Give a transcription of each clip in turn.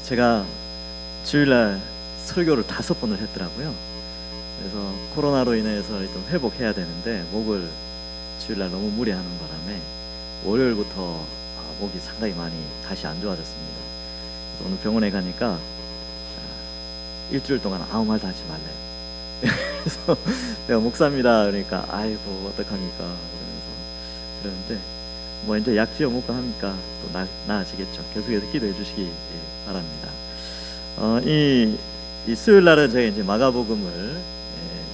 제가 주일날 설교를 5번을 했더라고요. 그래서 코로나로 인해서 좀 회복해야 되는데 목을 주일날 너무 무리하는 바람에 월요일부터 목이 상당히 많이 다시 안 좋아졌습니다. 그래서 오늘 병원에 가니까 일주일 동안 아무 말도 하지 말래요. 그래서 내가 목사입니다. 그러니까 아이고 어떡합니까? 그러는데 뭐 이제 약 지어 먹고 하니까 또 나아지겠죠. 계속해서 기도해 주시기 바랍니다. 이 수요일 날은 제가 이제 마가복음을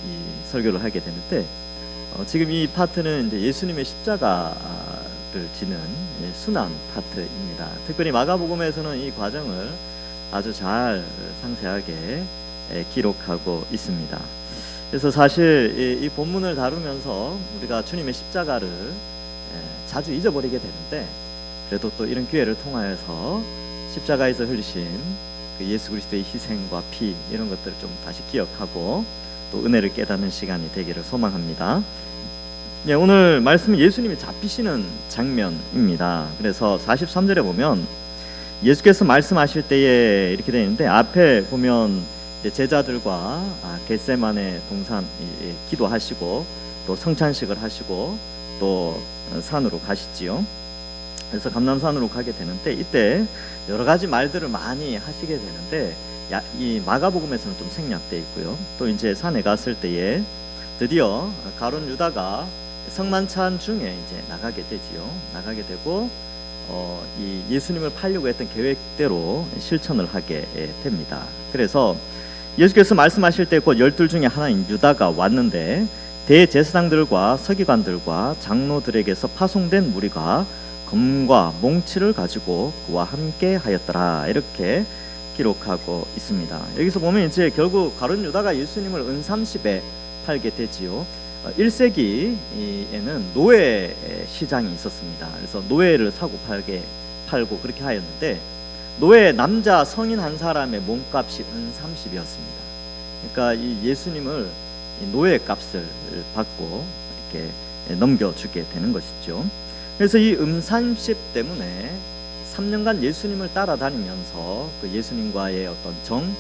이 설교를 하게 되는데 지금 이 파트는 이제 예수님의 십자가를 지는 순환 파트입니다. 특별히 마가복음에서는 이 과정을 아주 잘 상세하게 기록하고 있습니다. 그래서 사실 이 본문을 다루면서 우리가 주님의 십자가를 자주 잊어버리게 되는데 그래도 또 이런 기회를 통하여서 십자가에서 흘리신 그 예수 그리스도의 희생과 피 이런 것들을 좀 다시 기억하고 또 은혜를 깨닫는 시간이 되기를 소망합니다. 오늘 말씀은 예수님이 잡히시는 장면입니다. 그래서 43절에 보면 예수께서 말씀하실 때에 이렇게 되어 있는데 앞에 보면 제자들과 겟세마네 동산 기도하시고 또 성찬식을 하시고 또 산으로 가시지요. 그래서 감람산으로 가게 되는데 이때 여러 가지 말들을 많이 하시게 되는데 이 마가복음에서는 좀 생략되어 있고요. 또 이제 산에 갔을 때에 드디어 가룟 유다가 성만찬 중에 이제 나가게 되지요. 나가게 되고 이 예수님을 팔려고 했던 계획대로 실천을 하게 됩니다. 그래서 예수께서 말씀하실 때 곧 12 중에 하나인 유다가 왔는데 대제사장들과 서기관들과 장로들에게서 파송된 무리가 검과 몽치를 가지고 그와 함께 하였더라 이렇게 기록하고 있습니다. 여기서 보면 이제 결국 가룟 유다가 예수님을 은30에 팔게 되지요. 1세기에는 노예 시장이 있었습니다. 그래서 노예를 사고 팔고 그렇게 하였는데 노예 남자 성인 한 사람의 몸값이 은30이었습니다. 그러니까 이 예수님을 노예 값을 받고 이렇게 넘겨주게 되는 것이죠. 그래서 이 은30 때문에 3년간 예수님을 따라다니면서 그 예수님과의 어떤 정,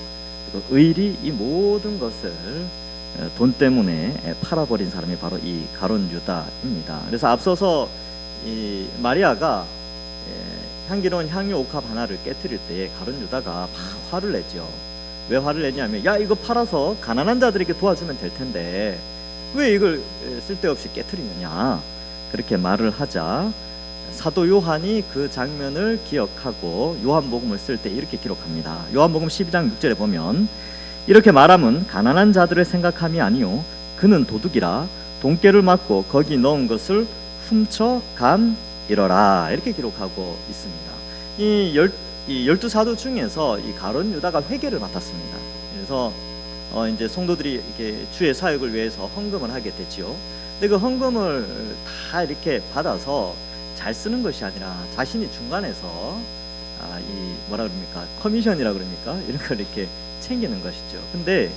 그리고 의리 이 모든 것을 돈 때문에 팔아버린 사람이 바로 이 가룟 유다입니다. 그래서 앞서서 이 마리아가 향기로운 향유 옥합 하나를 깨뜨릴 때에 가룟 유다가 막 화를 내죠. 왜 화를 내냐면 야 이거 팔아서 가난한 자들에게 도와주면 될 텐데 왜 이걸 쓸데없이 깨뜨리느냐 그렇게 말을 하자 사도 요한이 그 장면을 기억하고 요한복음을 쓸 때 이렇게 기록합니다. 요한복음 12장 6절에 보면 이렇게 말함은 가난한 자들을 생각함이 아니요 그는 도둑이라 돈깨를 맞고 거기 넣은 것을 훔쳐감이러라 이렇게 기록하고 있습니다. 이 12사도 중에서 이 가룟 유다가 회계를 맡았습니다. 그래서 이제 성도들이 이렇게 주의 사역을 위해서 헌금을 하게 되지요. 근데 그 헌금을 다 이렇게 받아서 잘 쓰는 것이 아니라 자신이 중간에서 이 뭐라 그럽니까 커미션이라 그럽니까 이런 걸 이렇게 챙기는 것이죠. 근데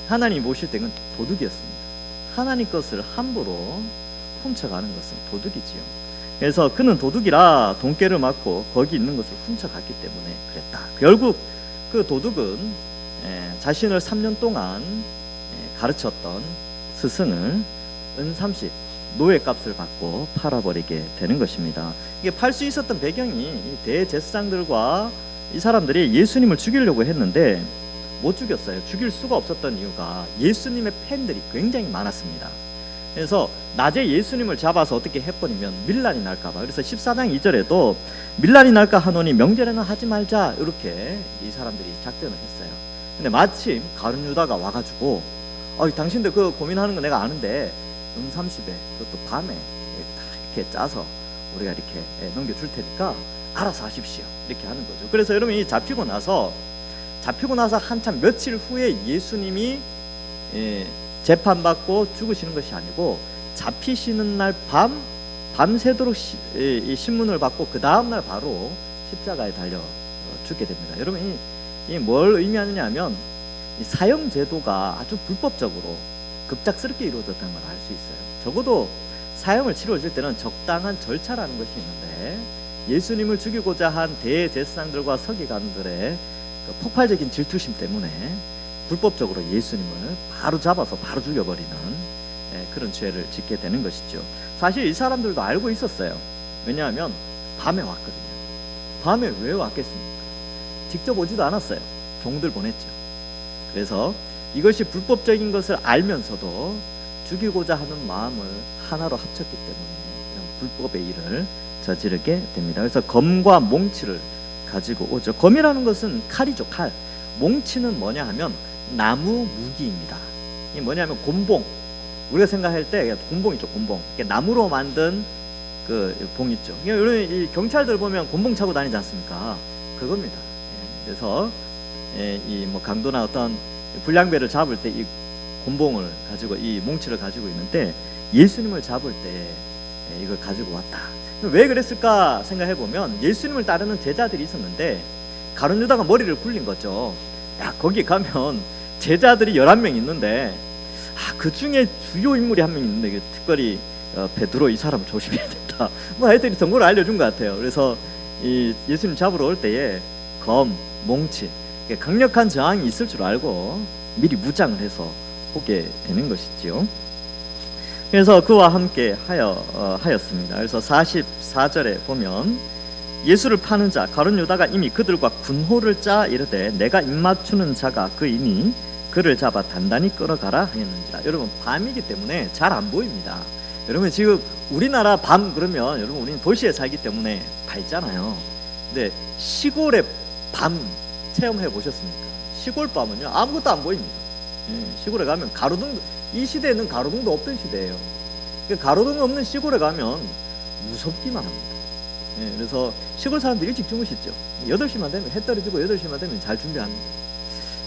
하나님 보실 때는 도둑이었습니다. 하나님 것을 함부로 훔쳐가는 것은 도둑이지요. 그래서 그는 도둑이라 돈깨를 맞고 거기 있는 것을 훔쳐갔기 때문에 그랬다. 결국 그 도둑은 자신을 3년 동안 가르쳤던 스승을 은30 노예값을 받고 팔아버리게 되는 것입니다. 이게 팔 수 있었던 배경이 이 대제사장들과 이 사람들이 예수님을 죽이려고 했는데 못 죽였어요. 죽일 수가 없었던 이유가 예수님의 팬들이 굉장히 많았습니다. 그래서 낮에 예수님을 잡아서 어떻게 해버리면 밀란이 날까봐 그래서 14장 2절에도 밀란이 날까 하노니 명절에는 하지 말자 이렇게 이 사람들이 작전을 했어요. 근데 마침 가룟 유다가 와가지고 당신들 그 고민하는 거 내가 아는데 은30에 그것도 밤에 다 이렇게 짜서 우리가 이렇게 넘겨줄 테니까 알아서 하십시오 이렇게 하는 거죠. 그래서 여러분이 잡히고 나서 한참 며칠 후에 예수님이 재판받고 죽으시는 것이 아니고 잡히시는 날 밤새도록 이 신문을 받고 그 다음날 바로 십자가에 달려 죽게 됩니다. 여러분 이 뭘 의미하느냐 하면 이 사형제도가 아주 불법적으로 급작스럽게 이루어졌다는 걸 알 수 있어요. 적어도 사형을 치러질 때는 적당한 절차라는 것이 있는데 예수님을 죽이고자 한 대제사장들과 서기관들의 그 폭발적인 질투심 때문에 불법적으로 예수님을 바로 잡아서 바로 죽여버리는 그런 죄를 짓게 되는 것이죠. 사실 이 사람들도 알고 있었어요. 왜냐하면 밤에 왔거든요. 밤에 왜 왔겠습니까? 직접 오지도 않았어요. 종들 보냈죠. 그래서 이것이 불법적인 것을 알면서도 죽이고자 하는 마음을 하나로 합쳤기 때문에 불법의 일을 저지르게 됩니다. 그래서 검과 몽치를 가지고 오죠. 검이라는 것은 칼이죠, 칼. 몽치는 뭐냐 하면 나무 무기입니다. 이게 뭐냐면 곤봉. 우리가 생각할 때 곤봉 있죠, 곤봉. 나무로 만든 그 봉 있죠. 이 경찰들 보면 곤봉 차고 다니지 않습니까? 그겁니다. 그래서 이 뭐 강도나 어떤 불량배를 잡을 때 이 곤봉을 가지고 이 몽치를 가지고 있는데 예수님을 잡을 때 이걸 가지고 왔다. 왜 그랬을까 생각해 보면 예수님을 따르는 제자들이 있었는데 가룟 유다가 머리를 굴린 거죠. 야, 거기 가면 제자들이 11명 있는데 그 중에 주요 인물이 한 명 있는데 특별히 베드로 이 사람 조심해야 된다. 뭐 애들이 정보를 알려준 것 같아요. 그래서 이 예수님 잡으러 올 때에 검, 몽치 강력한 저항이 있을 줄 알고 미리 무장을 해서 오게 되는 것이지요. 그래서 그와 함께 하였습니다. 그래서 44절에 보면 예수를 파는 자 가룟 유다가 이미 그들과 군호를 짜 이르되 내가 입맞추는 자가 그이니 그를 잡아 단단히 끌어가라 하였는지라. 여러분 밤이기 때문에 잘 안 보입니다. 여러분 지금 우리나라 밤 그러면 여러분 우리는 도시에 살기 때문에 밝잖아요. 근데 시골의 밤 체험해 보셨습니까? 시골 밤은요 아무것도 안 보입니다. 시골에 가면 가로등, 이 시대에는 가로등도 없던 시대예요. 가로등 없는 시골에 가면 무섭기만 합니다. 그래서 시골 사람들이 일찍 주무시죠. 8시만 되면 해 떨어지고 8시만 되면 잘 준비합니다.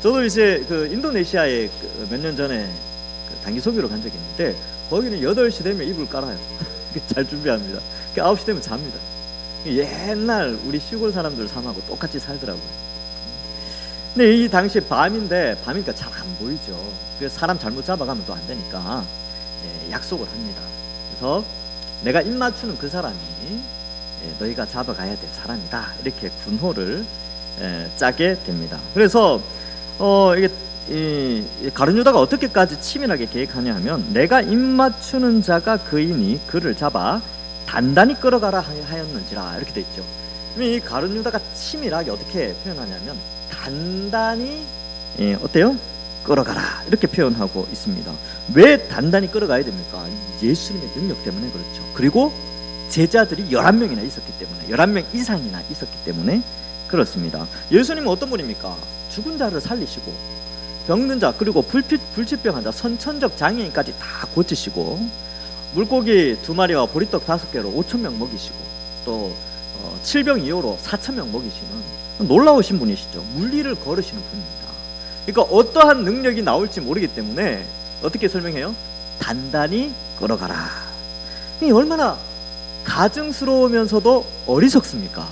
저도 이제 그 인도네시아에 몇 년 전에 단기 소비로 간 적이 있는데 거기는 8시 되면 이불 깔아요. 잘 준비합니다. 9시 되면 잡니다. 옛날 우리 시골 사람들 삶하고 똑같이 살더라고요. 근데 이 당시 밤인데 밤이니까 잘 안 보이죠. 그래서 사람 잘못 잡아가면 또 안 되니까 약속을 합니다. 그래서 내가 입 맞추는 그 사람이 너희가 잡아가야 될 사람이다. 이렇게 군호를 짜게 됩니다. 그래서 이게 가룟 유다가 어떻게까지 치밀하게 계획하냐 하면 내가 입 맞추는 자가 그이니 그를 잡아 단단히 끌어가라 하였는지라 이렇게 돼 있죠. 이 가룟 유다가 치밀하게 어떻게 표현하냐면 단단히 어때요? 끌어가라 이렇게 표현하고 있습니다. 왜 단단히 끌어가야 됩니까? 예수님의 능력 때문에 그렇죠. 그리고 제자들이 11명이나 있었기 때문에 11명 이상이나 있었기 때문에 그렇습니다. 예수님은 어떤 분입니까? 죽은 자를 살리시고 병든 자 그리고 불치병 환자 선천적 장애인까지 다 고치시고 물고기 2마리와 보리떡 5개로 5,000명 먹이시고 또 7병2호로 4,000명 먹이시는 놀라우신 분이시죠. 물리를 걸으시는 분입니다. 그러니까 어떠한 능력이 나올지 모르기 때문에 어떻게 설명해요? 단단히 끌어가라. 이 얼마나 가증스러우면서도 어리석습니까?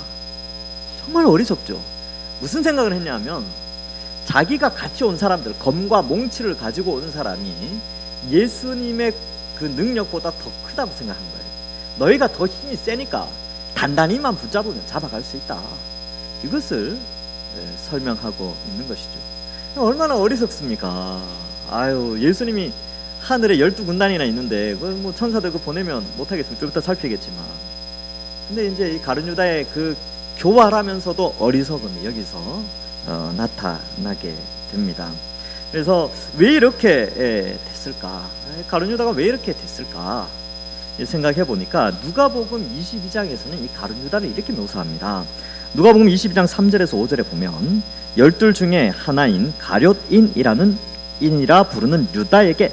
정말 어리석죠. 무슨 생각을 했냐면 자기가 같이 온 사람들 검과 몽치를 가지고 온 사람이 예수님의 그 능력보다 더 크다고 생각한 거예요. 너희가 더 힘이 세니까 단단히만 붙잡으면 잡아갈 수 있다. 이것을 설명하고 있는 것이죠. 얼마나 어리석습니까? 아유, 예수님이 하늘에 12군단이나 있는데 뭐 천사들 그 보내면 못하겠으면 좀 이따 살피겠지만 근데 이제 이 가룟 유다의 그 교활하면서도 어리석음이 여기서 나타나게 됩니다. 그래서 왜 이렇게 됐을까? 가룟 유다가 왜 이렇게 됐을까? 생각해 보니까 누가복음 22장에서는 이 가룟 유다를 이렇게 묘사합니다. 누가복음 22장 3절에서 5절에 보면 12 중에 하나인 가룟인이라는 인이라 부르는 유다에게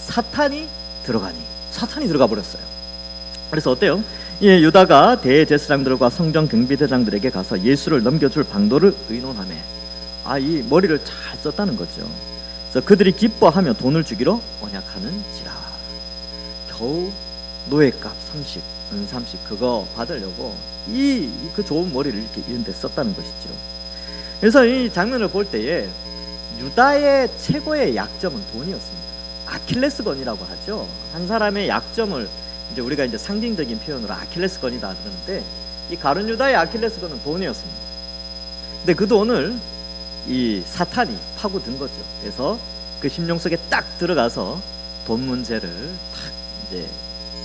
사탄이 들어가 버렸어요. 그래서 어때요? 예, 유다가 대제사장들과 성전 경비대장들에게 가서 예수를 넘겨줄 방도를 의논하며 이 머리를 잘 썼다는 거죠. 그래서 그들이 기뻐하며 돈을 주기로 언약하는지라. 겨우 노예값 30, 은 30 그거 받으려고 그 좋은 머리를 이렇게 이런 데 썼다는 것이죠. 그래서 이 장면을 볼 때에 유다의 최고의 약점은 돈이었습니다. 아킬레스건이라고 하죠. 한 사람의 약점을 이제 우리가 이제 상징적인 표현으로 아킬레스건이다 그러는데 이 가룟 유다의 아킬레스건은 돈이었습니다. 근데 그 돈을 이 사탄이 파고든 거죠. 그래서 그 심령 속에 딱 들어가서 돈 문제를 딱 이제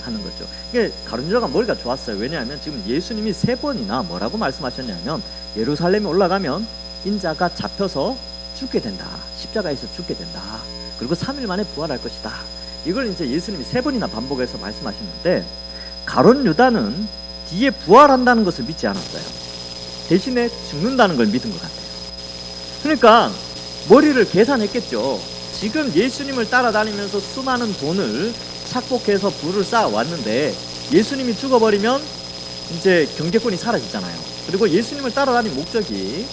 하는 거죠. 이게 가룟 유다가 머리가 좋았어요. 왜냐하면 지금 예수님이 3번이나 뭐라고 말씀하셨냐면 예루살렘에 올라가면 인자가 잡혀서 죽게 된다. 십자가에서 죽게 된다. 그리고 3일 만에 부활할 것이다. 이걸 이제 예수님이 3번이나 반복해서 말씀하셨는데 가룟 유다는 뒤에 부활한다는 것을 믿지 않았어요. 대신에 죽는다는 걸 믿은 것 같아요. 그러니까 머리를 계산했겠죠. 지금 예수님을 따라다니면서 수많은 돈을 착복해서 부를 쌓아왔는데 예수님이 죽어버리면 이제 경제권이 사라지잖아요. 그리고 예수님을 따라다닌 목적이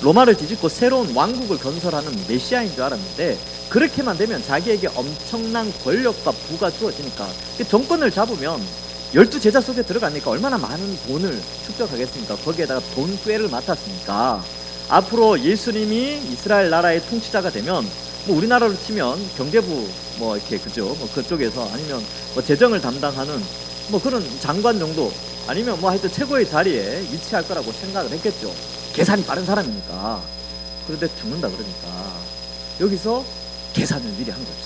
로마를 뒤집고 새로운 왕국을 건설하는 메시아인 줄 알았는데 그렇게만 되면 자기에게 엄청난 권력과 부가 주어지니까 정권을 잡으면 12제자 속에 들어가니까 얼마나 많은 돈을 축적하겠습니까? 거기에다가 돈꾀를 맡았으니까 앞으로 예수님이 이스라엘 나라의 통치자가 되면 뭐 우리나라로 치면 경제부 뭐 이렇게 그죠? 뭐 그쪽에서 아니면 뭐 재정을 담당하는 뭐 그런 장관 정도 아니면 뭐 하여튼 최고의 자리에 위치할 거라고 생각을 했겠죠. 계산이 빠른 사람이니까. 그런데 죽는다 그러니까 여기서 계산을 미리 한 거죠.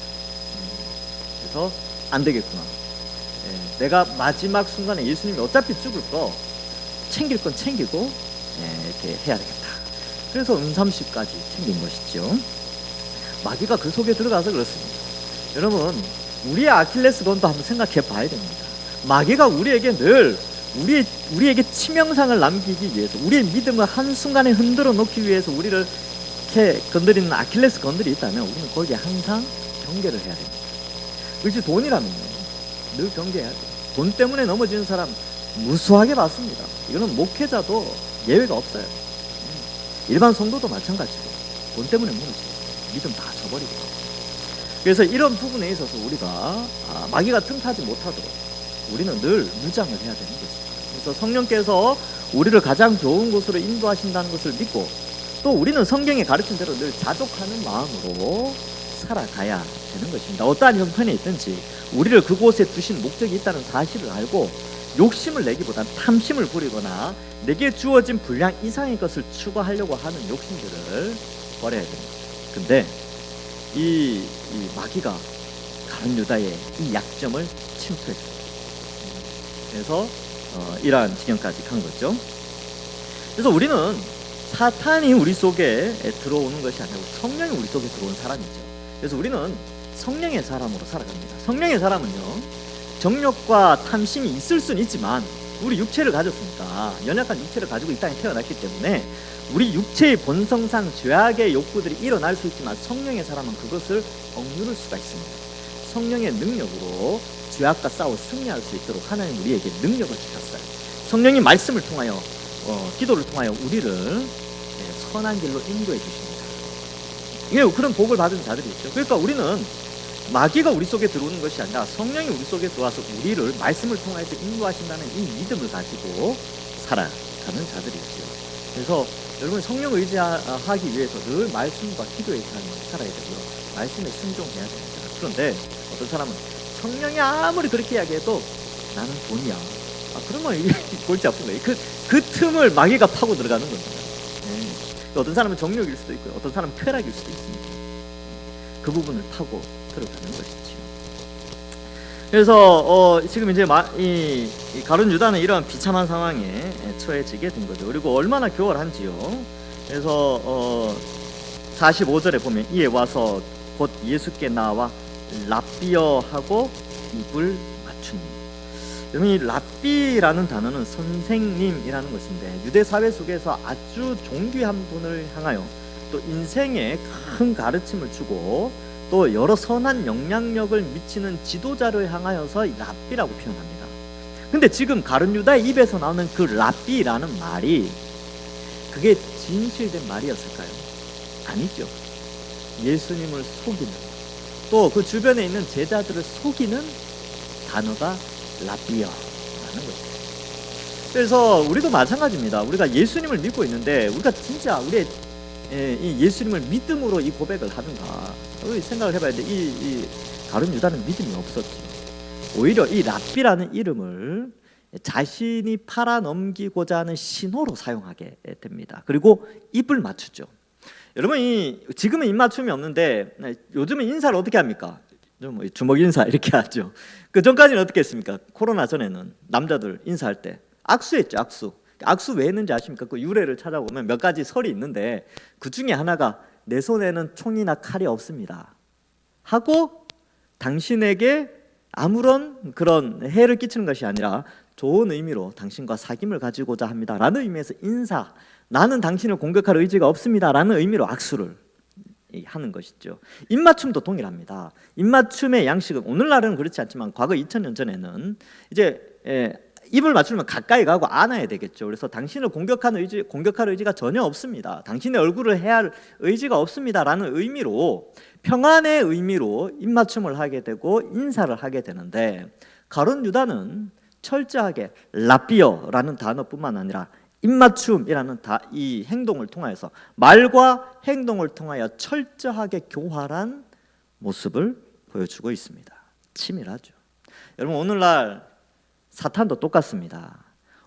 그래서 안 되겠구나. 내가 마지막 순간에 예수님이 어차피 죽을 거 챙길 건 챙기고 이렇게 해야 되겠다. 그래서 음삼시까지 챙긴 것이죠. 마귀가 그 속에 들어가서 그렇습니다. 여러분 우리의 아킬레스건도 한번 생각해 봐야 됩니다. 마귀가 우리에게 늘 우리에게 치명상을 남기기 위해서 우리의 믿음을 한순간에 흔들어 놓기 위해서 우리를 이렇게 건드리는 아킬레스건들이 있다면 우리는 거기에 항상 경계를 해야 됩니다. 그렇지 돈이라면요 늘 경계해야 돼요. 돈 때문에 넘어지는 사람 무수하게 봤습니다. 이거는 목회자도 예외가 없어요. 일반 성도도 마찬가지고 돈 때문에 무너져요. 믿음 다 저버리고. 그래서 이런 부분에 있어서 우리가 마귀가 틈타지 못하도록 우리는 늘 무장을 해야 되는 것입니다. 그래서 성령께서 우리를 가장 좋은 곳으로 인도하신다는 것을 믿고 또 우리는 성경의 가르친 대로 늘 자족하는 마음으로 살아가야 되는 것입니다. 어떠한 형편에 있든지 우리를 그곳에 두신 목적이 있다는 사실을 알고 욕심을 내기보단 탐심을 부리거나 내게 주어진 분량 이상의 것을 추구하려고 하는 욕심들을 버려야 됩니다. 근데 이 마귀가 가룟 유다의 이 약점을 침투했습니다. 그래서 이러한 지경까지 간 거죠. 그래서 우리는 사탄이 우리 속에 들어오는 것이 아니고 성령이 우리 속에 들어온 사람이죠. 그래서 우리는 성령의 사람으로 살아갑니다. 성령의 사람은요 정욕과 탐심이 있을 수는 있지만 우리 육체를 가졌으니까 연약한 육체를 가지고 이 땅에 태어났기 때문에 우리 육체의 본성상 죄악의 욕구들이 일어날 수 있지만 성령의 사람은 그것을 억누를 수가 있습니다. 성령의 능력으로 죄악과 싸워 승리할 수 있도록 하나님 우리에게 능력을 주셨어요. 성령이 말씀을 통하여 기도를 통하여 우리를 선한 길로 인도해 주십니다. 그런 복을 받은 자들이 있죠. 그러니까 우리는 마귀가 우리 속에 들어오는 것이 아니라 성령이 우리 속에 들어와서 우리를 말씀을 통해서 인도하신다는 이 믿음을 가지고 살아가는 자들이 있죠. 그래서 여러분 성령 의지하기 위해서 늘 말씀과 기도의 삶을 살아야 되고요. 말씀에 순종해야 됩니다. 그런데 어떤 사람은 성령이 아무리 그렇게 이야기해도 나는 돈이야. 그러면 이게 골치 아픈 거예요. 그 틈을 마귀가 파고 들어가는 겁니다. 어떤 사람은 정욕일 수도 있고요. 어떤 사람은 쾌락일 수도 있습니다. 그 부분을 파고 들어가는 것이죠. 그래서 지금 이제 이 가룟 유다는 이러한 비참한 상황에 처해지게 된 거죠. 그리고 얼마나 교활한지요. 그래서 45절에 보면 이에 와서 곧 예수께 나와 랍비어하고 입을 맞추니. 여러분 이 랍비라는 단어는 선생님이라는 것인데 유대 사회 속에서 아주 존귀한 분을 향하여 또 인생에 큰 가르침을 주고 또 여러 선한 영향력을 미치는 지도자를 향하여서 랍비라고 표현합니다. 근데 지금 가룟 유다의 입에서 나오는 그 랍비라는 말이 그게 진실된 말이었을까요? 아니죠. 예수님을 속이는 또 그 주변에 있는 제자들을 속이는 단어가 랍비어라는 것입니다. 그래서 우리도 마찬가지입니다. 우리가 예수님을 믿고 있는데 우리가 진짜 우리의 이 예수님을 믿음으로 이 고백을 하는가 우리 생각을 해봐야 돼. 이 가룟 유다는 믿음이 없었죠. 오히려 이 랍비라는 이름을 자신이 팔아넘기고자 하는 신호로 사용하게 됩니다. 그리고 입을 맞추죠. 여러분 지금은 입맞춤이 없는데 요즘은 인사를 어떻게 합니까? 좀 주먹 인사 이렇게 하죠. 그 전까지는 어떻게 했습니까? 코로나 전에는 남자들 인사할 때 악수했죠. 악수 왜 했는지 아십니까? 그 유래를 찾아보면 몇 가지 설이 있는데 그 중에 하나가 내 손에는 총이나 칼이 없습니다 하고 당신에게 아무런 그런 해를 끼치는 것이 아니라 좋은 의미로 당신과 사귐을 가지고자 합니다 라는 의미에서 인사, 나는 당신을 공격할 의지가 없습니다 라는 의미로 악수를 하는 것이죠. 입맞춤도 동일합니다. 입맞춤의 양식은 오늘날은 그렇지 않지만 과거 2000년 전에는 이제 입을 맞추면 가까이 가고 안아야 되겠죠. 그래서 당신을 공격할 의지가 전혀 없습니다. 당신의 얼굴을 해할 의지가 없습니다 라는 의미로, 평안의 의미로 입맞춤을 하게 되고 인사를 하게 되는데, 가룟 유다는 철저하게 라비어라는 단어뿐만 아니라 입맞춤이라는 이 행동을 통하여서, 말과 행동을 통하여 철저하게 교활한 모습을 보여주고 있습니다. 치밀하죠. 여러분, 오늘날 사탄도 똑같습니다.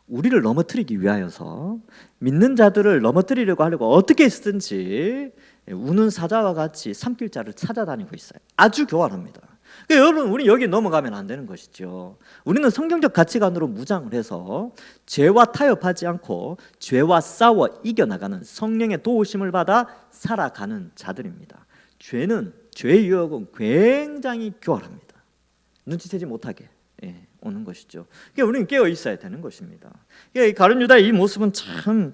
우리를 넘어뜨리기 위하여서, 믿는 자들을 넘어뜨리려고 하려고 어떻게 쓰든지 우는 사자와 같이 삼킬 자를 찾아다니고 있어요. 아주 교활합니다. 그러니까 여러분, 우리 여기 넘어가면 안 되는 것이죠. 우리는 성경적 가치관으로 무장을 해서 죄와 타협하지 않고 죄와 싸워 이겨나가는, 성령의 도우심을 받아 살아가는 자들입니다. 죄의 유혹은 굉장히 교활합니다. 눈치채지 못하게 오는 것이죠. 그러니까 우리는 깨어 있어야 되는 것입니다. 그러니까 가룟 유다의 이 모습은 참,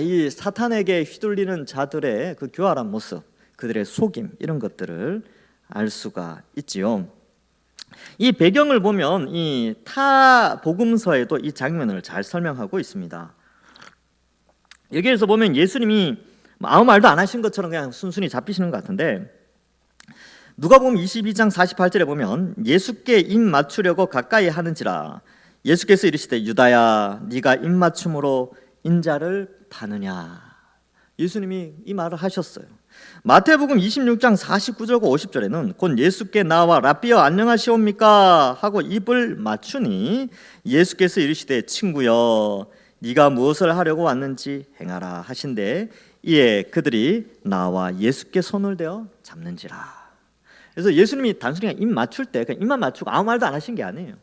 이 사탄에게 휘둘리는 자들의 그 교활한 모습, 그들의 속임, 이런 것들을 알 수가 있지요. 이 배경을 보면 이 타 복음서에도 이 장면을 잘 설명하고 있습니다. 여기에서 보면 예수님이 아무 말도 안 하신 것처럼 그냥 순순히 잡히시는 것 같은데, 누가복음 22장 48절에 보면 예수께 입 맞추려고 가까이 하는지라 예수께서 이르시되 유다야 네가 입 맞춤으로 인자를 파느냐. 예수님이 이 말을 하셨어요. 마태복음 26장 49절과 50절에는 곧 예수께 나와 라비어 안녕하시옵니까 하고 입을 맞추니 예수께서 이르시되 친구여 네가 무엇을 하려고 왔는지 행하라 하신대 이에 그들이 나와 예수께 손을 대어 잡는지라. 그래서 예수님이 단순히 입 맞출 때 그냥 입만 맞추고 아무 말도 안 하신 게 아니에요.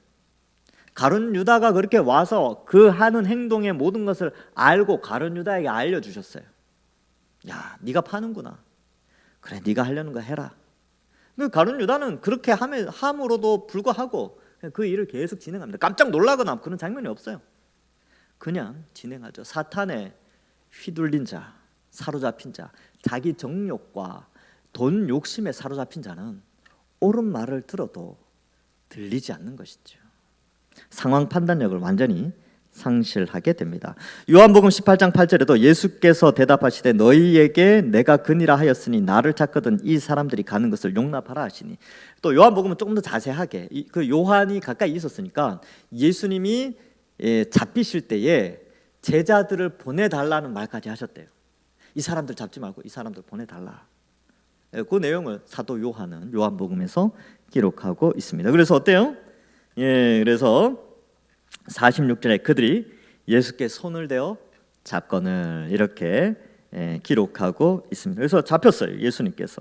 가룟 유다가 그렇게 와서 그 하는 행동의 모든 것을 알고 가룟 유다에게 알려주셨어요. 야, 네가 파는구나. 그래, 네가 하려는 거 해라. 가룟 유다는 그렇게 함으로도 불구하고 그 일을 계속 진행합니다. 깜짝 놀라거나 그런 장면이 없어요. 그냥 진행하죠. 사탄에 휘둘린 자, 사로잡힌 자, 자기 정욕과 돈 욕심에 사로잡힌 자는 옳은 말을 들어도 들리지 않는 것이죠. 상황 판단력을 완전히 상실하게 됩니다. 요한복음 18장 8절에도 예수께서 대답하시되 너희에게 내가 그니라 하였으니 나를 찾거든 이 사람들이 가는 것을 용납하라 하시니, 또 요한복음은 조금 더 자세하게, 그 요한이 가까이 있었으니까 예수님이 잡히실 때에 제자들을 보내달라는 말까지 하셨대요. 이 사람들 잡지 말고 이 사람들 보내달라. 그 내용을 사도 요한은 요한복음에서 기록하고 있습니다. 그래서 어때요? 그래서 46절에 그들이 예수께 손을 대어 잡거늘 이렇게 기록하고 있습니다. 그래서 잡혔어요, 예수님께서.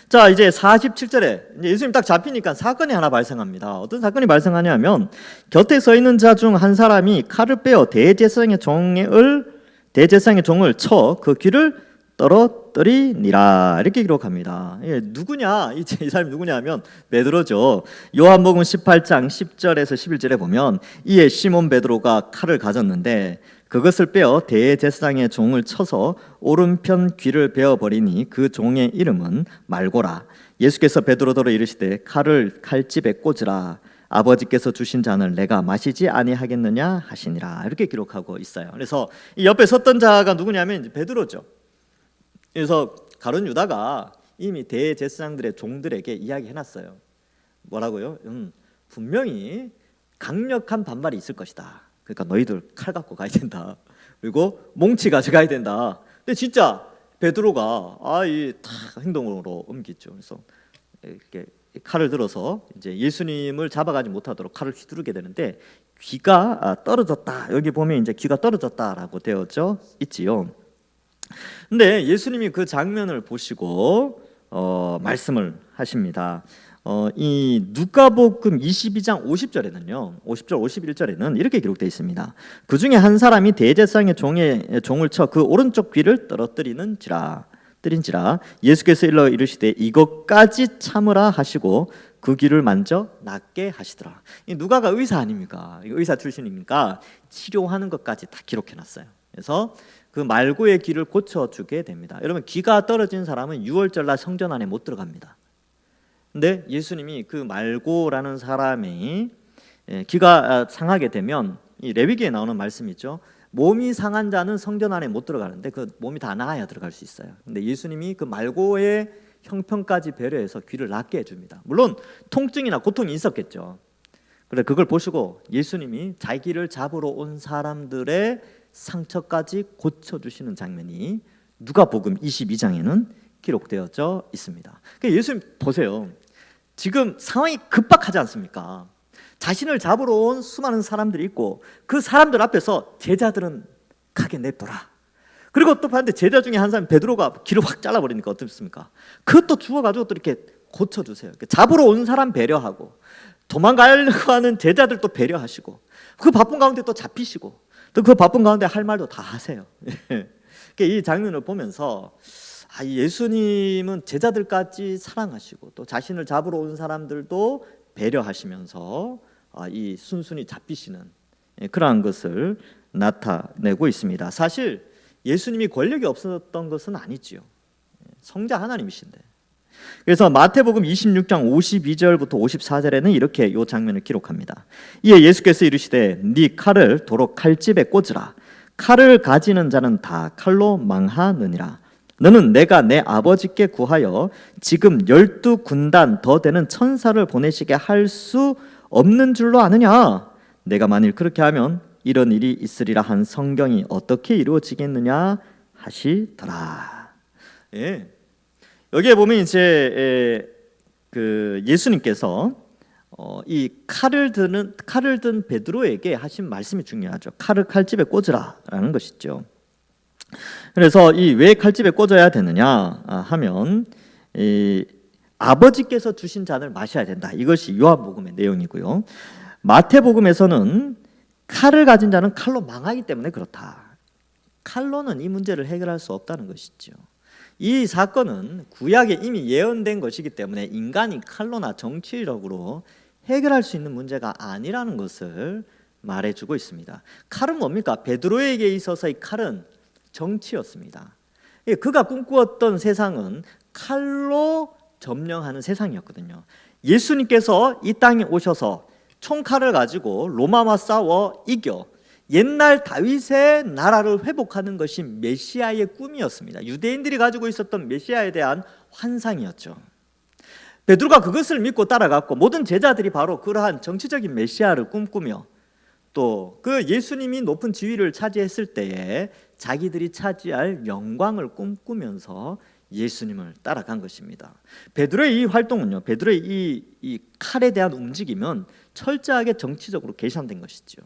자, 이제 47절에 이제 예수님 딱 잡히니까 사건이 하나 발생합니다. 어떤 사건이 발생하냐면 곁에 서 있는 자 중 한 사람이 칼을 빼어 대제사장의 종을 쳐 그 귀를 떨어뜨리니라 이렇게 기록합니다. 누구냐? 이 사람이 누구냐 하면 베드로죠. 요한복음 18장 10절에서 11절에 보면 이에 시몬 베드로가 칼을 가졌는데 그것을 빼어 대제사장의 종을 쳐서 오른편 귀를 베어버리니 그 종의 이름은 말고라. 예수께서 베드로더러 이르시되 칼을 칼집에 꽂으라. 아버지께서 주신 잔을 내가 마시지 아니하겠느냐 하시니라 이렇게 기록하고 있어요. 그래서 이 옆에 섰던 자가 누구냐면 이제 베드로죠. 그래서 가룟 유다가 이미 대제사장들의 종들에게 이야기해놨어요. 뭐라고요? 분명히 강력한 반발이 있을 것이다. 그러니까 너희들 칼 갖고 가야 된다. 그리고 몽치 가져가야 된다. 근데 진짜 베드로가 이 행동으로 옮기죠. 그래서 이렇게 칼을 들어서 이제 예수님을 잡아가지 못하도록 칼을 휘두르게 되는데 귀가 떨어졌다. 여기 보면 이제 귀가 떨어졌다라고 되어져 있지요. 근데 예수님이 그 장면을 보시고 말씀을 하십니다. 이 누가복음 22장 50절에는요, 50절 51절에는 이렇게 기록되어 있습니다. 그 중에 한 사람이 대제사장의 종을 쳐 그 오른쪽 귀를 떨어뜨린지라 예수께서 일러 이르시되 이것까지 참으라 하시고 그 귀를 만져 낫게 하시더라. 이 누가가 의사 아닙니까? 의사 출신이니까 치료하는 것까지 다 기록해놨어요. 그래서 그 말고의 귀를 고쳐주게 됩니다. 여러분, 귀가 떨어진 사람은 6월절날 성전 안에 못 들어갑니다. 근데 예수님이 그 말고라는 사람이 귀가 상하게 되면 이 레위기에 나오는 말씀이 있죠. 몸이 상한 자는 성전 안에 못 들어가는데 그 몸이 다 나아야 들어갈 수 있어요. 근데 예수님이 그 말고의 형편까지 배려해서 귀를 낫게 해줍니다. 물론 통증이나 고통이 있었겠죠. 그래, 그걸 보시고 예수님이 자기를 잡으러 온 사람들의 상처까지 고쳐주시는 장면이 누가복음 22장에는 기록되어져 있습니다. 그러니까 예수님 보세요. 지금 상황이 급박하지 않습니까? 자신을 잡으러 온 수많은 사람들이 있고 그 사람들 앞에서 제자들은 가게 냅둬라. 그리고 또 봤는데 제자 중에 한 사람 베드로가 귀를 확 잘라버리니까 어떻습니까? 그것도 주워가지고 또 이렇게 고쳐주세요. 잡으러 온 사람 배려하고 도망가려고 하는 제자들도 배려하시고 그 바쁜 가운데 또 잡히시고 또 그 바쁜 가운데 할 말도 다 하세요. 이 장면을 보면서 예수님은 제자들까지 사랑하시고 또 자신을 잡으러 온 사람들도 배려하시면서 이 순순히 잡히시는 그러한 것을 나타내고 있습니다. 사실 예수님이 권력이 없었던 것은 아니지요. 성자 하나님이신데. 그래서 마태복음 26장 52절부터 54절에는 이렇게 이 장면을 기록합니다. 이에 예수께서 이르시되 네 칼을 도로 칼집에 꽂으라. 칼을 가지는 자는 다 칼로 망하느니라. 너는 내가 내 아버지께 구하여 지금 12군단 더 되는 천사를 보내시게 할 수 없는 줄로 아느냐? 내가 만일 그렇게 하면 이런 일이 있으리라 한 성경이 어떻게 이루어지겠느냐 하시더라. 예. 여기에 보면 이제 그 예수님께서 이 칼을 든 베드로에게 하신 말씀이 중요하죠. 칼을 칼집에 꽂으라라는 것이죠. 그래서 이 왜 칼집에 꽂아야 되느냐 하면 이 아버지께서 주신 잔을 마셔야 된다. 이것이 요한복음의 내용이고요. 마태복음에서는 칼을 가진 자는 칼로 망하기 때문에 그렇다. 칼로는 이 문제를 해결할 수 없다는 것이죠. 이 사건은 구약에 이미 예언된 것이기 때문에 인간이 칼로나 정치력으로 해결할 수 있는 문제가 아니라는 것을 말해주고 있습니다. 칼은 뭡니까? 베드로에게 있어서 이 칼은 정치였습니다. 그가 꿈꾸었던 세상은 칼로 점령하는 세상이었거든요. 예수님께서 이 땅에 오셔서 총칼을 가지고 로마와 싸워 이겨 옛날 다윗의 나라를 회복하는 것이 메시아의 꿈이었습니다. 유대인들이 가지고 있었던 메시아에 대한 환상이었죠. 베드로가 그것을 믿고 따라갔고 모든 제자들이 바로 그러한 정치적인 메시아를 꿈꾸며 또 그 예수님이 높은 지위를 차지했을 때에 자기들이 차지할 영광을 꿈꾸면서 예수님을 따라간 것입니다. 베드로의 이 활동은요, 베드로의 이 칼에 대한 움직임은 철저하게 정치적으로 계산된 것이죠.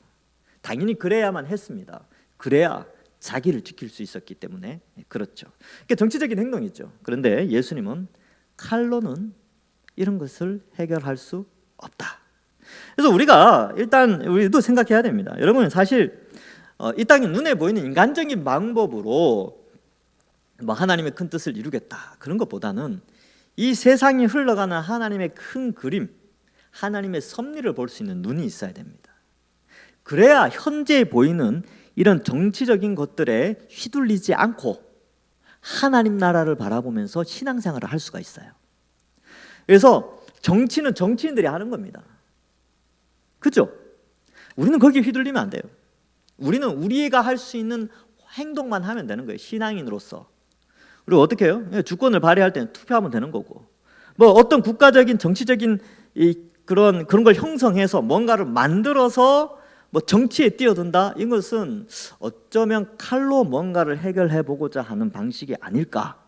당연히 그래야만 했습니다. 그래야 자기를 지킬 수 있었기 때문에 그렇죠. 그게 정치적인 행동이죠. 그런데 예수님은 칼로는 이런 것을 해결할 수 없다. 그래서 우리도 생각해야 됩니다. 여러분, 사실 이 땅에 눈에 보이는 인간적인 방법으로 하나님의 큰 뜻을 이루겠다 그런 것보다는 이 세상이 흘러가는 하나님의 큰 그림, 하나님의 섭리를 볼 수 있는 눈이 있어야 됩니다. 그래야 현재 보이는 이런 정치적인 것들에 휘둘리지 않고 하나님 나라를 바라보면서 신앙생활을 할 수가 있어요. 그래서 정치는 정치인들이 하는 겁니다. 그죠? 우리는 거기에 휘둘리면 안 돼요. 우리는 우리가 할 수 있는 행동만 하면 되는 거예요. 신앙인으로서. 그리고 어떻게 해요? 주권을 발휘할 때는 투표하면 되는 거고, 어떤 국가적인 정치적인 그런 걸 형성해서 뭔가를 만들어서 정치에 뛰어든다. 이것은 어쩌면 칼로 뭔가를 해결해 보고자 하는 방식이 아닐까.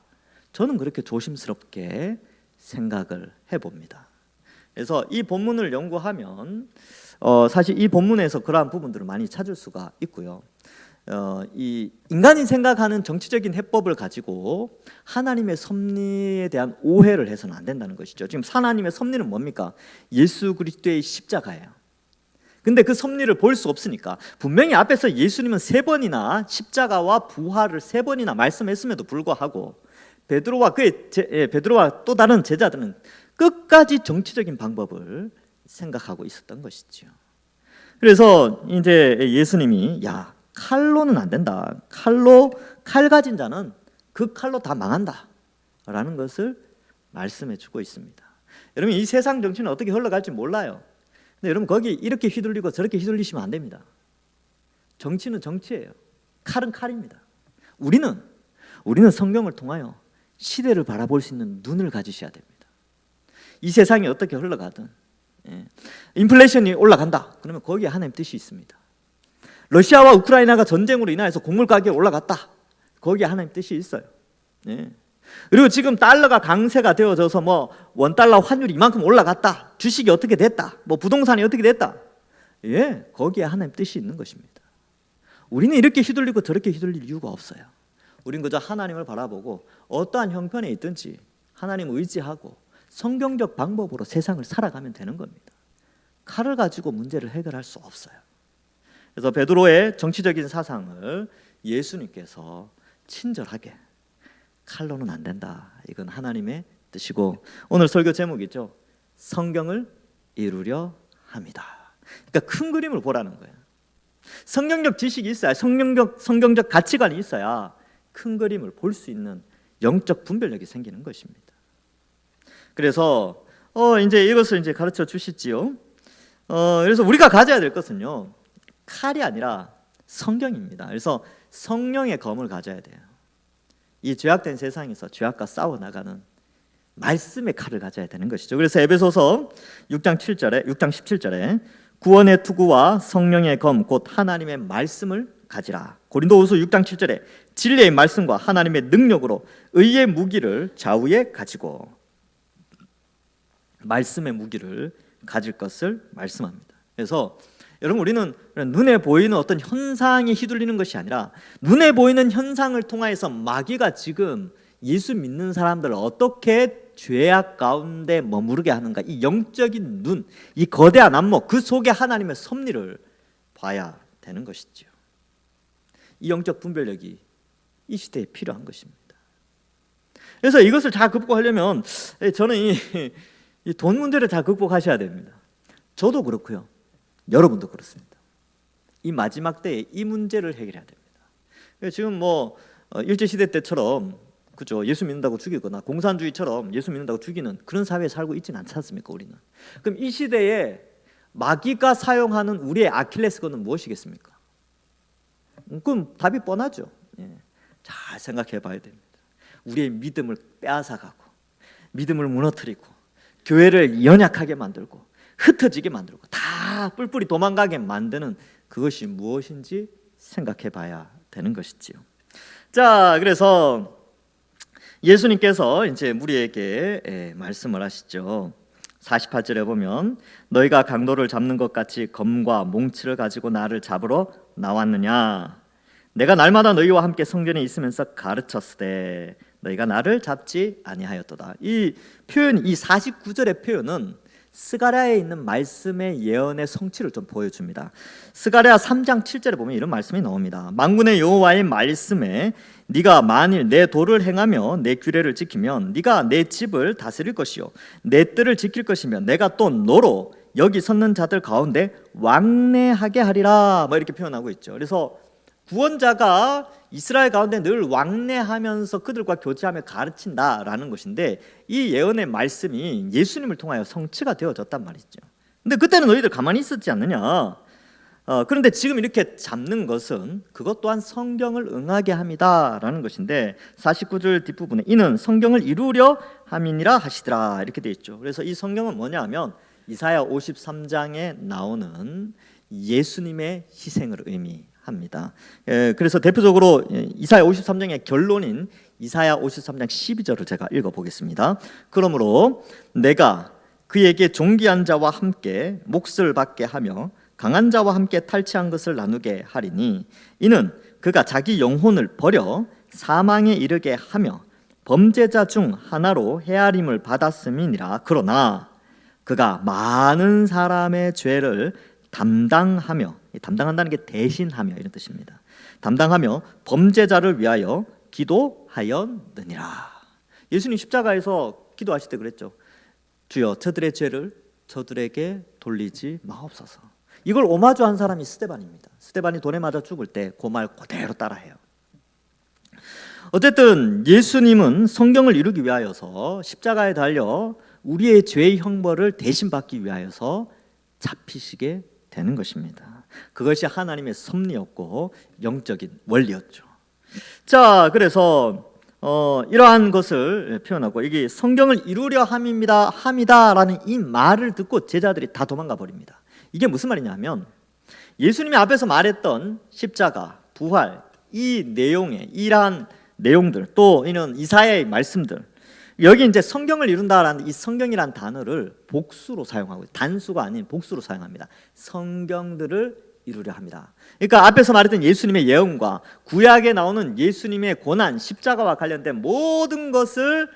저는 그렇게 조심스럽게 생각을 해봅니다. 그래서 이 본문을 연구하면 사실 이 본문에서 그러한 부분들을 많이 찾을 수가 있고요. 이 인간이 생각하는 정치적인 해법을 가지고 하나님의 섭리에 대한 오해를 해서는 안 된다는 것이죠. 지금 하나님의 섭리는 뭡니까? 예수 그리스도의 십자가예요. 근데 그 섭리를 볼 수 없으니까 분명히 앞에서 예수님은 3번이나 십자가와 부활을 3번이나 말씀했음에도 불구하고 베드로와 또 다른 제자들은 끝까지 정치적인 방법을 생각하고 있었던 것이죠. 그래서 이제 예수님이 야, 칼로는 안 된다. 칼 가진 자는 그 칼로 다 망한다 라는 것을 말씀해 주고 있습니다. 여러분, 이 세상 정치는 어떻게 흘러갈지 몰라요. 근데 여러분, 거기 이렇게 휘둘리고 저렇게 휘둘리시면 안 됩니다. 정치는 정치예요. 칼은 칼입니다. 우리는 성경을 통하여 시대를 바라볼 수 있는 눈을 가지셔야 됩니다. 이 세상이 어떻게 흘러가든, 인플레이션이 올라간다 그러면 거기에 하나님 뜻이 있습니다. 러시아와 우크라이나가 전쟁으로 인해서 곡물 가격이 올라갔다, 거기에 하나님 뜻이 있어요. 그리고 지금 달러가 강세가 되어져서 뭐 원달러 환율이 이만큼 올라갔다, 주식이 어떻게 됐다, 뭐 부동산이 어떻게 됐다, 거기에 하나님 뜻이 있는 것입니다. 우리는 이렇게 휘둘리고 저렇게 휘둘릴 이유가 없어요. 우린 그저 하나님을 바라보고 어떠한 형편에 있든지 하나님을 의지하고 성경적 방법으로 세상을 살아가면 되는 겁니다. 칼을 가지고 문제를 해결할 수 없어요. 그래서 베드로의 정치적인 사상을 예수님께서 친절하게 칼로는 안 된다, 이건 하나님의 뜻이고, 오늘 설교 제목이죠. 성경을 이루려 합니다. 그러니까 큰 그림을 보라는 거예요. 성경적 지식이 있어야, 성경적 가치관이 있어야 큰 그림을 볼 수 있는 영적 분별력이 생기는 것입니다. 그래서 이제 이것을 이제 가르쳐 주시지요. 그래서 우리가 가져야 될 것은요, 칼이 아니라 성경입니다. 그래서 성령의 검을 가져야 돼요. 이 죄악된 세상에서 죄악과 싸워 나가는 말씀의 칼을 가져야 되는 것이죠. 그래서 에베소서 6장 17절에 구원의 투구와 성령의 검 곧 하나님의 말씀을 가지라. 고린도후서 6장 7절에 진리의 말씀과 하나님의 능력으로 의의 무기를 좌우에 가지고, 말씀의 무기를 가질 것을 말씀합니다. 그래서 여러분, 우리는 눈에 보이는 어떤 현상에 휘둘리는 것이 아니라 눈에 보이는 현상을 통해서 마귀가 지금 예수 믿는 사람들을 어떻게 죄악 가운데 머무르게 하는가, 이 영적인 눈, 이 거대한 안목, 그 속에 하나님의 섭리를 봐야 되는 것이죠. 이 영적 분별력이 이 시대에 필요한 것입니다. 그래서 이것을 잘 극복하려면 저는 이 돈 문제를 잘 극복하셔야 됩니다. 저도 그렇고요, 여러분도 그렇습니다. 이 마지막 때에 이 문제를 해결해야 됩니다. 지금 뭐 일제시대 때처럼, 그죠, 예수 믿는다고 죽이거나 공산주의처럼 예수 믿는다고 죽이는 그런 사회에 살고 있지는 않지 않습니까? 우리는. 그럼 이 시대에 마귀가 사용하는 우리의 아킬레스건은 무엇이겠습니까? 그럼 답이 뻔하죠. 잘 생각해 봐야 됩니다. 우리의 믿음을 빼앗아가고, 믿음을 무너뜨리고, 교회를 연약하게 만들고, 흩어지게 만들고, 다 뿔뿔이 도망가게 만드는 그것이 무엇인지 생각해 봐야 되는 것이지요. 자, 그래서 예수님께서 이제 우리에게 말씀을 하시죠. 48절에 보면 너희가 강도를 잡는 것 같이 검과 몽치를 가지고 나를 잡으러 나왔느냐? 내가 날마다 너희와 함께 성전에 있으면서 가르쳤으되 너희가 나를 잡지 아니하였도다. 이 표현, 이 49절의 표현은 스가랴에 있는 말씀의 예언의 성취를 좀 보여줍니다. 스가랴 3장 7절에 보면 이런 말씀이 나옵니다. 만군의 여호와의 말씀에 네가 만일 내 도를 행하며 내 규례를 지키면 네가 내 집을 다스릴 것이요 내 뜰을 지킬 것이며 내가 또 너로 여기 섰는 자들 가운데 왕래하게 하리라, 뭐 이렇게 표현하고 있죠. 그래서 구원자가 이스라엘 가운데 늘 왕래하면서 그들과 교제하며 가르친다라는 것인데, 이 예언의 말씀이 예수님을 통하여 성취가 되어졌단 말이죠. 근데 그때는 너희들 가만히 있었지 않느냐? 그런데 지금 이렇게 잡는 것은 그것 또한 성경을 응하게 함이다라는 것인데, 49절 뒷부분에 이는 성경을 이루려 함이니라 하시더라, 이렇게 되어 있죠. 그래서 이 성경은 뭐냐 하면 이사야 53장에 나오는 예수님의 희생을 의미합니다. 그래서 대표적으로 이사야 53장의 결론인 이사야 53장 12절을 제가 읽어보겠습니다. 그러므로 내가 그에게 존귀한 자와 함께 몫을 받게 하며 강한 자와 함께 탈취한 것을 나누게 하리니 이는 그가 자기 영혼을 버려 사망에 이르게 하며 범죄자 중 하나로 헤아림을 받았음이니라. 그러나 그가 많은 사람의 죄를 담당하며, 담당한다는 게 대신하며 이런 뜻입니다. 담당하며 범죄자를 위하여 기도하였느니라. 예수님 십자가에서 기도하실 때 그랬죠. 주여 저들의 죄를 저들에게 돌리지 마옵소서. 이걸 오마주한 사람이 스데반입니다. 스데반이 돈에 맞아 죽을 때 그 말 그대로 따라해요. 어쨌든 예수님은 성경을 이루기 위하여서 십자가에 달려 우리의 죄의 형벌을 대신 받기 위하여서 잡히시게 되는 것입니다. 그것이 하나님의 섭리였고 영적인 원리였죠. 자, 그래서 이러한 것을 표현하고, 이게 성경을 이루려 함이다라는 이 말을 듣고 제자들이 다 도망가 버립니다. 이게 무슨 말이냐면, 예수님이 앞에서 말했던 십자가, 부활, 이 내용에 이러한 내용들, 또 이런 이사야의 말씀들, 여기 이제 성경을 이룬다라는 이 성경이란 단어를 복수로 사용하고, 단수가 아닌 복수로 사용합니다. 성경들을 이루려 합니다. 그러니까 앞에서 말했던 예수님의 예언과 구약에 나오는 예수님의 고난, 십자가와 관련된 모든 것을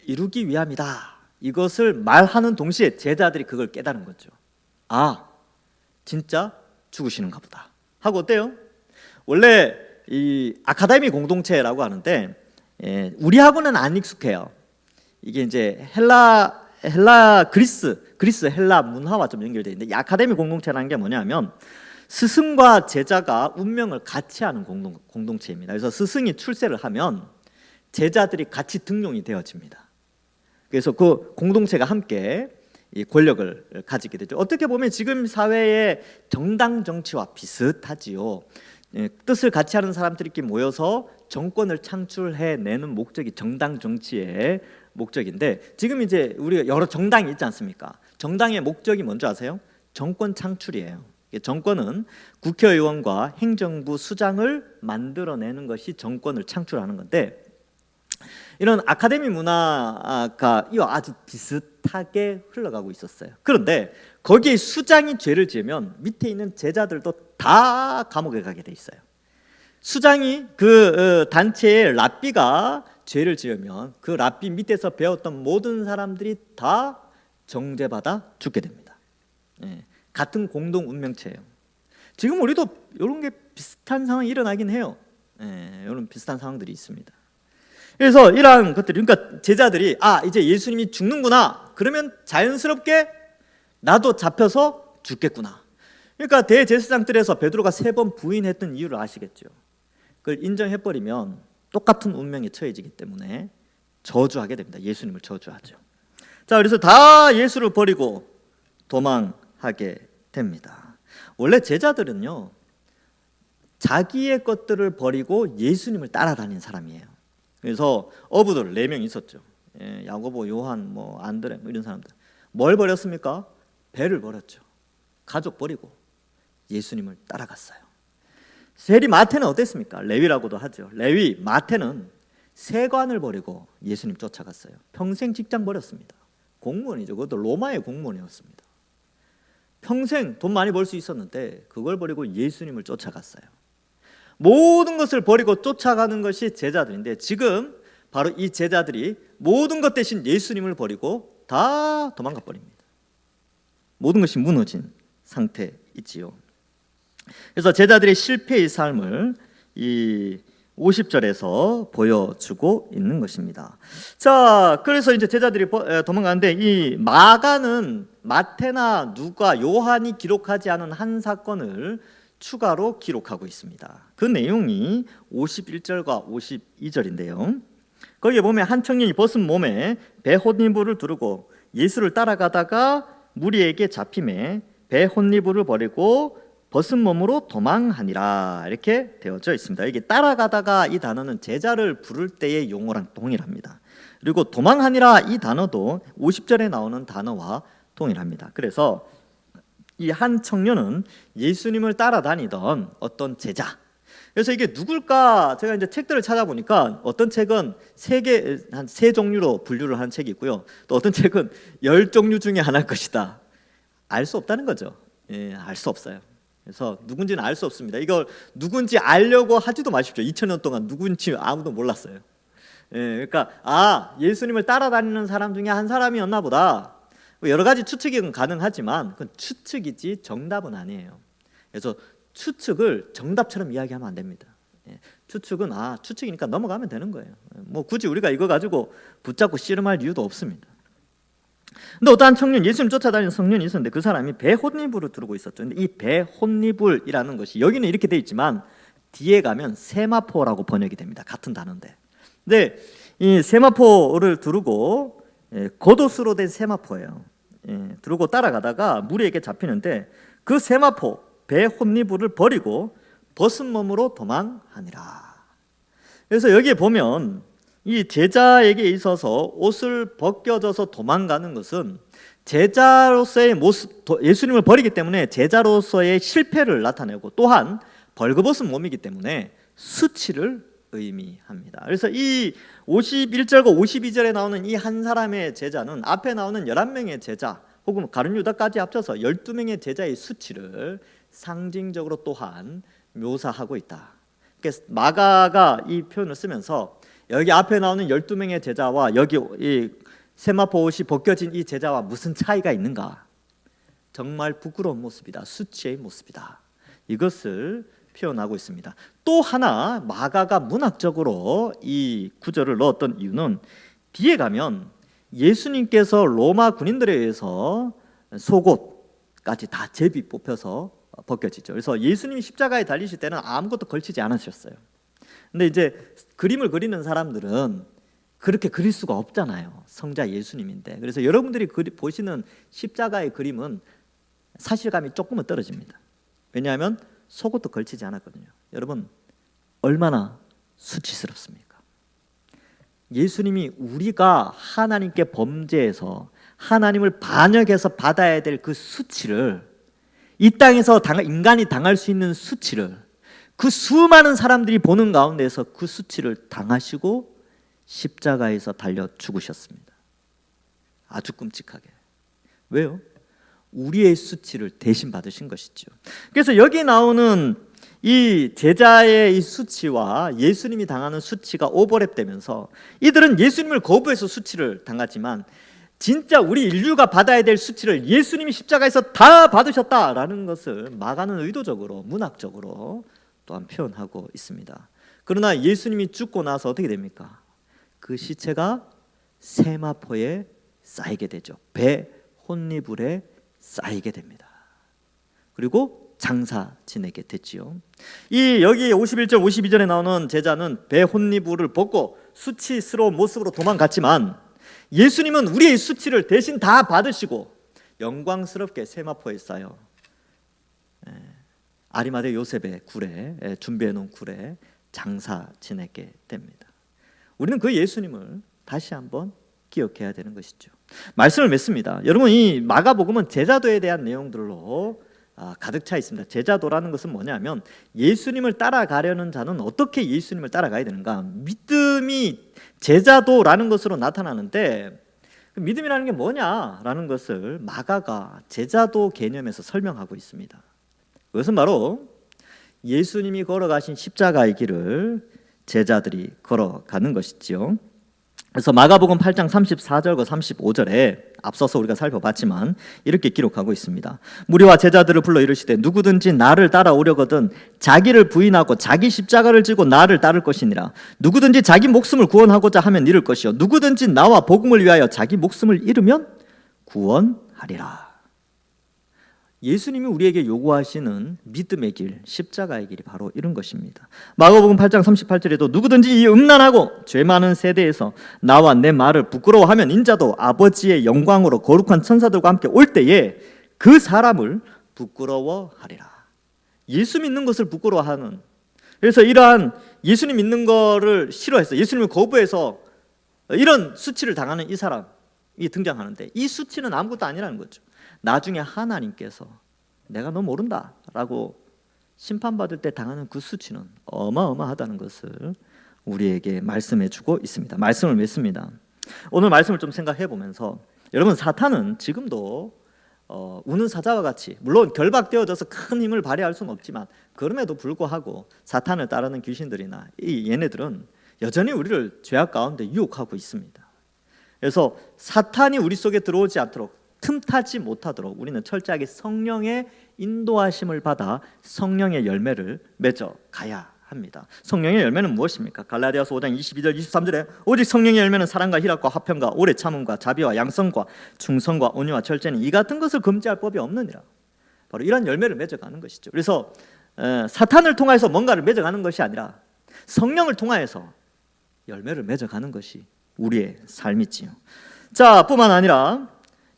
이루기 위함이다. 이것을 말하는 동시에 제자들이 그걸 깨달은 거죠. 아, 진짜 죽으시는가 보다 하고, 어때요? 원래 이 아카데미 공동체라고 하는데, 우리하고는 안 익숙해요. 이게 이제 그리스 헬라 문화와 좀 연결되어 있는데, 이 아카데미 공동체라는 게 뭐냐면 스승과 제자가 운명을 같이 하는 공동체입니다. 그래서 스승이 출세를 하면 제자들이 같이 등용이 되어집니다. 그래서 그 공동체가 함께 이 권력을 가지게 되죠. 어떻게 보면 지금 사회의 정당 정치와 비슷하지요. 뜻을 같이 하는 사람들끼리 모여서 정권을 창출해내는 목적이 정당 정치의 목적인데, 지금 이제 우리가 여러 정당이 있지 않습니까? 정당의 목적이 뭔지 아세요? 정권 창출이에요. 정권은 국회의원과 행정부 수장을 만들어내는 것이 정권을 창출하는 건데, 이런 아카데미 문화가 이와 아주 비슷하게 흘러가고 있었어요. 그런데 거기에 수장이 죄를 지으면 밑에 있는 제자들도 다 감옥에 가게 돼 있어요. 수장이 그 단체의 랍비가 죄를 지으면 그 랍비 밑에서 배웠던 모든 사람들이 다 정죄받아 죽게 됩니다. 같은 공동 운명체예요. 지금 우리도 이런 게 비슷한 상황이 일어나긴 해요. 이런 비슷한 상황들이 있습니다. 그래서 이러한 것들이, 그러니까 제자들이 이제 예수님이 죽는구나, 그러면 자연스럽게 나도 잡혀서 죽겠구나. 그러니까 대제사장들에서 베드로가 3번 부인했던 이유를 아시겠죠. 그걸 인정해버리면 똑같은 운명에 처해지기 때문에 저주하게 됩니다. 예수님을 저주하죠. 자, 그래서 다 예수를 버리고 도망하게 됩니다. 원래 제자들은요, 자기의 것들을 버리고 예수님을 따라다닌 사람이에요. 그래서 어부들 4명 있었죠. 야고보, 요한, 안드레 이런 사람들. 뭘 버렸습니까? 배를 버렸죠. 가족 버리고 예수님을 따라갔어요. 세리 마태는 어땠습니까? 레위라고도 하죠. 레위 마태는 세관을 버리고 예수님 쫓아갔어요. 평생 직장 버렸습니다. 공무원이죠. 그것도 로마의 공무원이었습니다. 평생 돈 많이 벌 수 있었는데 그걸 버리고 예수님을 쫓아갔어요. 모든 것을 버리고 쫓아가는 것이 제자들인데, 지금 바로 이 제자들이 모든 것 대신 예수님을 버리고 다 도망가 버립니다. 모든 것이 무너진 상태이지요. 그래서 제자들의 실패의 삶을 이 50절에서 보여주고 있는 것입니다. 자, 그래서 이제 제자들이 도망가는데, 이 마가는 마태나 누가, 요한이 기록하지 않은 한 사건을 추가로 기록하고 있습니다. 그 내용이 51절과 52절인데요. 거기에 보면 한 청년이 벗은 몸에 배 혼니부를 두르고 예수를 따라가다가 무리에게 잡힘에 배 혼니부를 버리고 벗은 몸으로 도망하니라, 이렇게 되어져 있습니다. 이게 따라가다가 이 단어는 제자를 부를 때의 용어랑 동일합니다. 그리고 도망하니라 이 단어도 50절에 나오는 단어와 동일합니다. 그래서 이 한 청년은 예수님을 따라다니던 어떤 제자. 그래서 이게 누굴까? 제가 이제 책들을 찾아보니까 어떤 책은 한 3종류로 분류를 한 책이 있고요. 또 어떤 책은 10종류 중에 하나일 것이다. 알 수 없다는 거죠. 알 수 없어요. 그래서 누군지는 알 수 없습니다. 이걸 누군지 알려고 하지도 마십시오. 2000년 동안 누군지 아무도 몰랐어요. 그러니까 예수님을 따라다니는 사람 중에 한 사람이었나 보다. 여러 가지 추측이 가능하지만 그건 추측이지 정답은 아니에요. 그래서 추측을 정답처럼 이야기하면 안 됩니다. 추측은 추측이니까 넘어가면 되는 거예요. 뭐 굳이 우리가 이거 가지고 붙잡고 씨름할 이유도 없습니다. 근데 어떠한 청년, 예수님 쫓아다니는 청년이 있었는데 그 사람이 배 혼니불을 두르고 있었죠. 근데 이 배 혼니불이라는 것이 여기는 이렇게 돼 있지만 뒤에 가면 세마포라고 번역이 됩니다. 같은 단어인데. 근데 이 세마포를 두르고 겉옷으로 된 세마포예요. 두르고 따라가다가 무리에게 잡히는데 그 세마포 배 혼니불을 버리고 벗은 몸으로 도망하니라. 그래서 여기에 보면 이 제자에게 있어서 옷을 벗겨져서 도망가는 것은 제자로서의 모습, 예수님을 버리기 때문에 제자로서의 실패를 나타내고 또한 벌거벗은 몸이기 때문에 수치를 의미합니다. 그래서 이 51절과 52절에 나오는 이 한 사람의 제자는 앞에 나오는 11명의 제자 혹은 가룟 유다까지 합쳐서 12명의 제자의 수치를 상징적으로 또한 묘사하고 있다. 그래서 마가가 이 표현을 쓰면서 여기 앞에 나오는 12명의 제자와 여기 이 세마포 옷이 벗겨진 이 제자와 무슨 차이가 있는가? 정말 부끄러운 모습이다. 수치의 모습이다. 이것을 표현하고 있습니다. 또 하나 마가가 문학적으로 이 구절을 넣었던 이유는 뒤에 가면 예수님께서 로마 군인들에 의해서 속옷까지 다 제비 뽑혀서 벗겨지죠. 그래서 예수님이 십자가에 달리실 때는 아무것도 걸치지 않으셨어요. 근데 이제 그림을 그리는 사람들은 그렇게 그릴 수가 없잖아요. 성자 예수님인데. 그래서 여러분들이 보시는 십자가의 그림은 사실감이 조금은 떨어집니다. 왜냐하면 속옷도 걸치지 않았거든요. 여러분 얼마나 수치스럽습니까? 예수님이 우리가 하나님께 범죄해서 하나님을 반역해서 받아야 될 그 수치를 이 땅에서 인간이 당할 수 있는 수치를 그 수많은 사람들이 보는 가운데서 그 수치를 당하시고 십자가에서 달려 죽으셨습니다. 아주 끔찍하게. 왜요? 우리의 수치를 대신 받으신 것이죠. 그래서 여기 나오는 이 제자의 이 수치와 예수님이 당하는 수치가 오버랩되면서 이들은 예수님을 거부해서 수치를 당하지만 진짜 우리 인류가 받아야 될 수치를 예수님이 십자가에서 다 받으셨다라는 것을 마가는 의도적으로 문학적으로 또한 표현하고 있습니다. 그러나 예수님이 죽고 나서 어떻게 됩니까? 그 시체가 세마포에 쌓이게 되죠. 배 혼니불에 쌓이게 됩니다. 그리고 장사 지내게 됐지요. 이 여기 51절 52절에 나오는 제자는 배 혼니불을 벗고 수치스러운 모습으로 도망갔지만 예수님은 우리의 수치를 대신 다 받으시고 영광스럽게 세마포에 쌓여 아리마대 요셉의 굴에 준비해 놓은 굴에 장사 지내게 됩니다. 우리는 그 예수님을 다시 한번 기억해야 되는 것이죠. 말씀을 맺습니다. 여러분 이 마가복음은 제자도에 대한 내용들로 가득 차 있습니다. 제자도라는 것은 뭐냐면 예수님을 따라가려는 자는 어떻게 예수님을 따라가야 되는가? 믿음이 제자도라는 것으로 나타나는데 그 믿음이라는 게 뭐냐라는 것을 마가가 제자도 개념에서 설명하고 있습니다. 그것은 바로 예수님이 걸어가신 십자가의 길을 제자들이 걸어가는 것이지요. 그래서 마가복음 8장 34절과 35절에 앞서서 우리가 살펴봤지만 이렇게 기록하고 있습니다. 무리와 제자들을 불러 이르시되 누구든지 나를 따라오려거든 자기를 부인하고 자기 십자가를 지고 나를 따를 것이니라. 누구든지 자기 목숨을 구원하고자 하면 잃을 것이요 누구든지 나와 복음을 위하여 자기 목숨을 잃으면 구원하리라. 예수님이 우리에게 요구하시는 믿음의 길, 십자가의 길이 바로 이런 것입니다. 마가복음 8장 38절에도 누구든지 이 음란하고 죄 많은 세대에서 나와 내 말을 부끄러워하면 인자도 아버지의 영광으로 거룩한 천사들과 함께 올 때에 그 사람을 부끄러워하리라. 예수 믿는 것을 부끄러워하는, 그래서 이러한 예수님 믿는 거를 싫어해서 예수님을 거부해서 이런 수치를 당하는 이 사람이 등장하는데 이 수치는 아무것도 아니라는 거죠. 나중에 하나님께서 내가 너 모른다 라고 심판받을 때 당하는 그 수치는 어마어마하다는 것을 우리에게 말씀해 주고 있습니다. 말씀을 맺습니다. 오늘 말씀을 좀 생각해 보면서 여러분 사탄은 지금도 우는 사자와 같이, 물론 결박되어져서 큰 힘을 발휘할 수는 없지만 그럼에도 불구하고 사탄을 따르는 귀신들이나 얘네들은 여전히 우리를 죄악 가운데 유혹하고 있습니다. 그래서 사탄이 우리 속에 들어오지 않도록, 틈타지 못하도록 우리는 철저하게 성령의 인도하심을 받아 성령의 열매를 맺어 가야 합니다. 성령의 열매는 무엇입니까? 갈라디아서 5장 22절 23절에 오직 성령의 열매는 사랑과 희락과 화평과 오래 참음과 자비와 양성과 충성과 온유와 절제니 이 같은 것을 금지할 법이 없느니라. 바로 이런 열매를 맺어가는 것이죠. 그래서 사탄을 통해서 뭔가를 맺어가는 것이 아니라 성령을 통하여서 열매를 맺어가는 것이 우리의 삶이지요. 자, 뿐만 아니라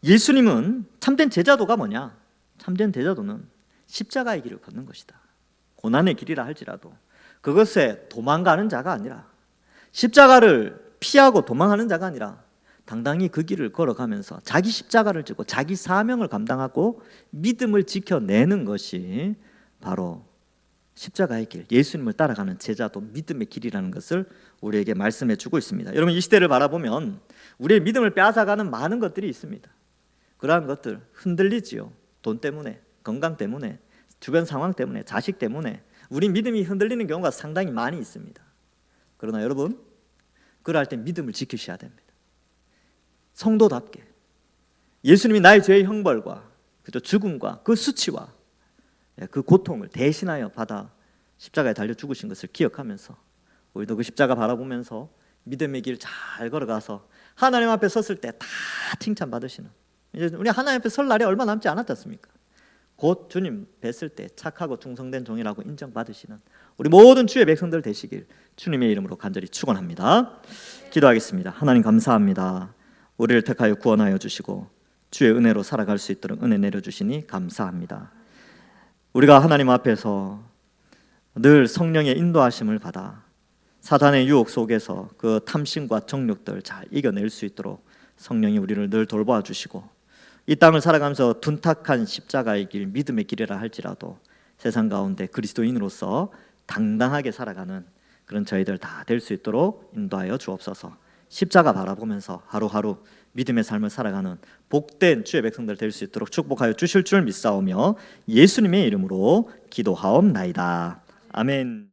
예수님은 참된 제자도가 뭐냐? 참된 제자도는 십자가의 길을 걷는 것이다. 고난의 길이라 할지라도 그것에 도망가는 자가 아니라, 십자가를 피하고 도망하는 자가 아니라 당당히 그 길을 걸어가면서 자기 십자가를 지고 자기 사명을 감당하고 믿음을 지켜내는 것이 바로 십자가의 길, 예수님을 따라가는 제자도 믿음의 길이라는 것을 우리에게 말씀해 주고 있습니다. 여러분, 이 시대를 바라보면 우리의 믿음을 빼앗아가는 많은 것들이 있습니다. 그러한 것들 흔들리지요. 돈 때문에, 건강 때문에, 주변 상황 때문에, 자식 때문에 우리 믿음이 흔들리는 경우가 상당히 많이 있습니다. 그러나 여러분, 그럴 때 믿음을 지키셔야 됩니다. 성도답게 예수님이 나의 죄의 형벌과 죽음과 그 수치와 그 고통을 대신하여 받아 십자가에 달려 죽으신 것을 기억하면서 우리도 그 십자가 바라보면서 믿음의 길 잘 걸어가서 하나님 앞에 섰을 때 다 칭찬받으시는, 이제 우리 하나님 앞에 설 날이 얼마 남지 않았지 않습니까? 곧 주님 뵀을 때 착하고 충성된 종이라고 인정받으시는 우리 모든 주의 백성들 되시길 주님의 이름으로 간절히 축원합니다. 기도하겠습니다. 하나님 감사합니다. 우리를 택하여 구원하여 주시고 주의 은혜로 살아갈 수 있도록 은혜 내려주시니 감사합니다. 우리가 하나님 앞에서 늘 성령의 인도하심을 받아 사단의 유혹 속에서 그 탐심과 정욕들 잘 이겨낼 수 있도록 성령이 우리를 늘 돌보아 주시고, 이 땅을 살아가면서 둔탁한 십자가의 길, 믿음의 길이라 할지라도 세상 가운데 그리스도인으로서 당당하게 살아가는 그런 저희들 다 될 수 있도록 인도하여 주옵소서. 십자가 바라보면서 하루하루 믿음의 삶을 살아가는 복된 주의 백성들 될 수 있도록 축복하여 주실 줄 믿사오며 예수님의 이름으로 기도하옵나이다. 아멘.